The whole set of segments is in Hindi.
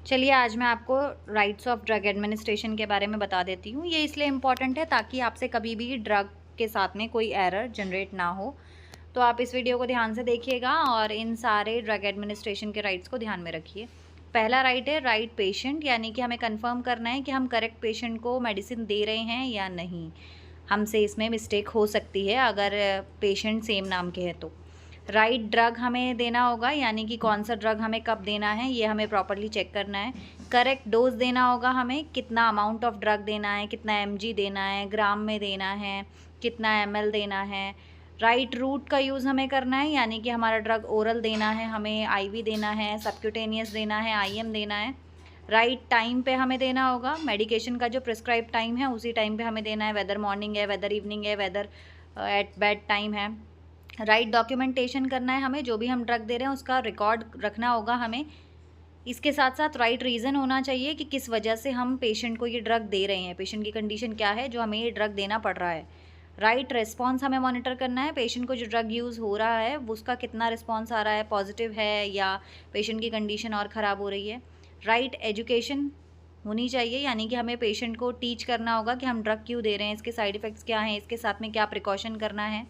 चलिए आज मैं आपको राइट्स ऑफ ड्रग एडमिनिस्ट्रेशन के बारे में बता देती हूँ। ये इसलिए इम्पॉर्टेंट है ताकि आपसे कभी भी ड्रग के साथ में कोई एरर जनरेट ना हो। तो आप इस वीडियो को ध्यान से देखिएगा और इन सारे ड्रग एडमिनिस्ट्रेशन के राइट्स को ध्यान में रखिए। पहला राइट है राइट पेशेंट, यानी कि हमें कंफर्म करना है कि हम करेक्ट पेशेंट को मेडिसिन दे रहे हैं या नहीं। हमसे इसमें मिस्टेक हो सकती है अगर पेशेंट सेम नाम के हैं तो। राइट ड्रग हमें देना होगा, यानी कि कौन सा ड्रग हमें कब देना है ये हमें प्रॉपरली चेक करना है। करेक्ट डोज देना होगा, हमें कितना अमाउंट ऑफ ड्रग देना है, कितना mg देना है, ग्राम में देना है, कितना ml देना है। राइट रूट का यूज़ हमें करना है, यानी कि हमारा ड्रग ओरल देना है, हमें IV देना है, सबक्यूटेनियस देना है, IM देना है। राइट टाइम पे हमें देना होगा, मेडिकेशन का जो प्रिस्क्राइब टाइम है उसी टाइम पे हमें देना है, वेदर मॉर्निंग है, वेदर इवनिंग है, वेदर एट बेड टाइम है। राइट डॉक्यूमेंटेशन करना है, हमें जो भी हम ड्रग दे रहे हैं उसका रिकॉर्ड रखना होगा हमें। इसके साथ साथ राइट रीज़न होना चाहिए कि किस वजह से हम पेशेंट को ये ड्रग दे रहे हैं, पेशेंट की कंडीशन क्या है जो हमें ये ड्रग देना पड़ रहा है। राइट रिस्पॉन्स हमें मॉनिटर करना है, पेशेंट को जो ड्रग यूज़ हो रहा है उसका कितना रिस्पॉन्स आ रहा है, पॉजिटिव है या पेशेंट की कंडीशन और ख़राब हो रही है। राइट एजुकेशन होनी चाहिए, यानी कि हमें पेशेंट को टीच करना होगा कि हम ड्रग क्यों दे रहे हैं, इसके साइड इफ़ेक्ट्स क्या हैं, इसके साथ में क्या प्रिकॉशन करना है।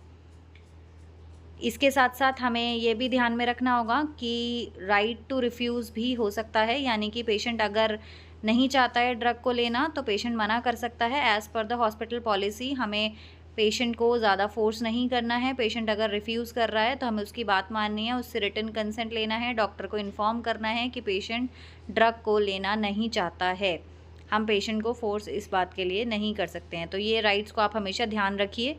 इसके साथ साथ हमें ये भी ध्यान में रखना होगा कि राइट टू रिफ्यूज़ भी हो सकता है, यानी कि पेशेंट अगर नहीं चाहता है ड्रग को लेना तो पेशेंट मना कर सकता है। As per the hospital policy हमें पेशेंट को ज़्यादा फोर्स नहीं करना है। पेशेंट अगर रिफ्यूज़ कर रहा है तो हमें उसकी बात माननी है, उससे रिटन कंसेंट लेना है, डॉक्टर को इन्फॉर्म करना है कि पेशेंट ड्रग को लेना नहीं चाहता है। हम पेशेंट को फोर्स इस बात के लिए नहीं कर सकते हैं। तो ये राइट्स को आप हमेशा ध्यान रखिए।